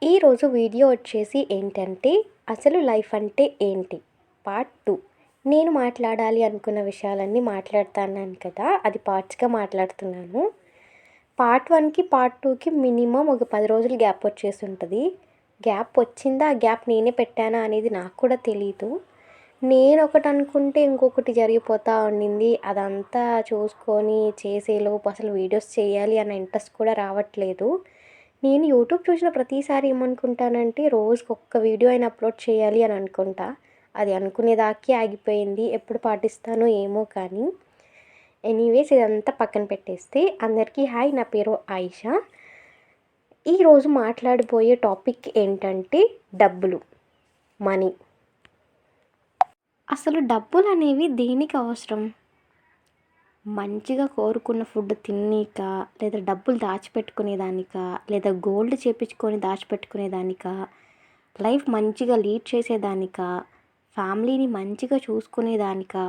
ఈరోజు వీడియో వచ్చేసి ఏంటంటే అసలు లైఫ్ అంటే ఏంటి పార్ట్ 2. నేను మాట్లాడాలి అనుకున్న విషయాలన్నీ మాట్లాడుతున్నాను కదా, అది పార్ట్స్గా మాట్లాడుతున్నాను. పార్ట్ 1కి పార్ట్ 2కి మినిమం ఒక 10 రోజులు గ్యాప్ వచ్చేసి ఉంటుంది. గ్యాప్ వచ్చిందా, ఆ గ్యాప్ నేనే పెట్టానా అనేది నాకు కూడా తెలీదు. నేను ఒకటి అనుకుంటే ఇంకొకటి జరిగిపోతూ ఉండింది. అదంతా చూసుకొని చేసేలోపు అసలు వీడియోస్ చేయాలి అన్న ఇంట్రెస్ట్ కూడా రావట్లేదు. నేను యూట్యూబ్ చూసిన ప్రతిసారి ఏమనుకుంటానంటే రోజుకి ఒక్క వీడియో అయినా అప్లోడ్ చేయాలి అని అనుకుంటా. అది అనుకునేదాకే ఆగిపోయింది. ఎప్పుడు పాటిస్తానో ఏమో కానీ. ఎనీవేస్ ఇదంతా పక్కన పెట్టేస్తే అందరికీ హాయ్, నా పేరు ఆయిషా. ఈరోజు మాట్లాడబోయే టాపిక్ ఏంటంటే డబ్బులు, మనీ. అసలు డబ్బులు అనేవి దేనికి అవసరం? మంచిగా కోరుకున్న ఫుడ్ తిన్నీక, లేదా డబ్బులు దాచిపెట్టుకునేదానికా, లేదా గోల్డ్ చేపించుకొని దాచిపెట్టుకునేదానికా, లైఫ్ మంచిగా లీడ్ చేసేదానికా, ఫ్యామిలీని మంచిగా చూసుకునేదానికా,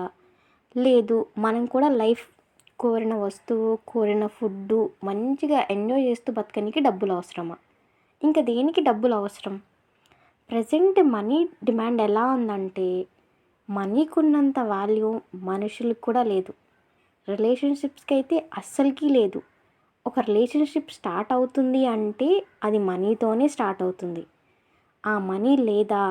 లేదు మనం కూడా లైఫ్ కోరిన వస్తువు, కోరిన ఫుడ్డు మంచిగా ఎంజాయ్ చేస్తూ బతకనికి డబ్బులు అవసరమా? ఇంకా దేనికి డబ్బులు అవసరం? ప్రజెంట్ మనీ డిమాండ్ ఎలా ఉందంటే, మనీకి ఉన్నంత వాల్యూ మనుషులకు కూడా లేదు. రిలేషన్షిప్స్కి అయితే అస్సలకి లేదు. ఒక రిలేషన్షిప్ స్టార్ట్ అవుతుంది అంటే అది మనీతోనే స్టార్ట్ అవుతుంది. ఆ మనీ లేదా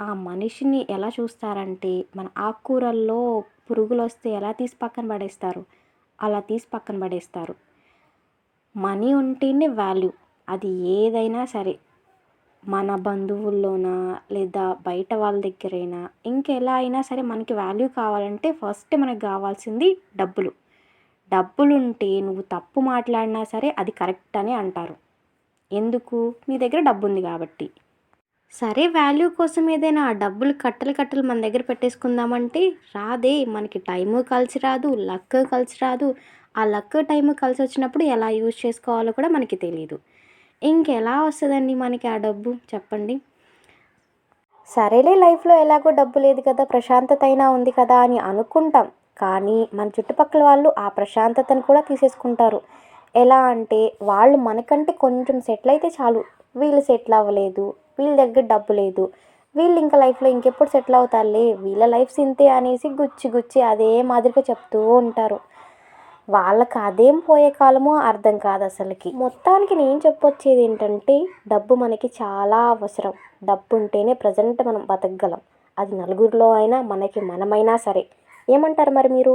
ఆ మనిషిని ఎలా చూస్తారంటే, మన ఆకుకూరల్లో పురుగులు వస్తే ఎలా తీసి పక్కన పడేస్తారు, అలా తీసి పక్కన పడేస్తారు. మనీ ఉంటేనే వాల్యూ. అది ఏదైనా సరే, మన బంధువుల్లోనా లేదా బయట వాళ్ళ దగ్గరైనా ఇంకెలా అయినా సరే మనకి వాల్యూ కావాలంటే ఫస్ట్ మనకు కావాల్సింది డబ్బులు. డబ్బులుంటే నువ్వు తప్పు మాట్లాడినా సరే అది కరెక్ట్ అని అంటారు. ఎందుకు? నీ దగ్గర డబ్బు ఉంది కాబట్టి. సరే, వాల్యూ కోసం ఏదైనా ఆ డబ్బులు కట్టలు కట్టలు మన దగ్గర పెట్టేసుకుందామంటే రాదే. మనకి టైము కలిసి రాదు, లక్ కలిసి రాదు. ఆ లక్ టైము కలిసి వచ్చినప్పుడు ఎలా యూజ్ చేసుకోవాలో కూడా మనకి తెలియదు. ఇంకెలా వస్తుందండి మనకి ఆ డబ్బు, చెప్పండి? సరేలే, లైఫ్లో ఎలాగో డబ్బు లేదు కదా, ప్రశాంతత అయినా ఉంది కదా అని అనుకుంటాం. కానీ మన చుట్టుపక్కల వాళ్ళు ఆ ప్రశాంతతను కూడా తీసేసుకుంటారు. ఎలా అంటే, వాళ్ళు మనకంటే కొంచెం సెటిల్ అయితే చాలు, వీళ్ళు సెటిల్ అవ్వలేదు, వీళ్ళ దగ్గర డబ్బు లేదు, వీళ్ళు ఇంకా లైఫ్లో ఇంకెప్పుడు సెటిల్ అవుతారులే, వీళ్ళ లైఫ్ ఇంతే అనేసి గుచ్చి గుచ్చి అదే మాదిరిగా చెప్తూ ఉంటారు. వాళ్ళకి అదేం పోయే కాలమో అర్థం కాదు అసలుకి. మొత్తానికి నేను చెప్పొచ్చేది ఏంటంటే, డబ్బు మనకి చాలా అవసరం. డబ్బు ఉంటేనే ప్రజెంట్ మనం బతకగలం. అది నలుగురిలో అయినా మనకి మనమైనా సరే. ఏమంటారు మరి మీరు?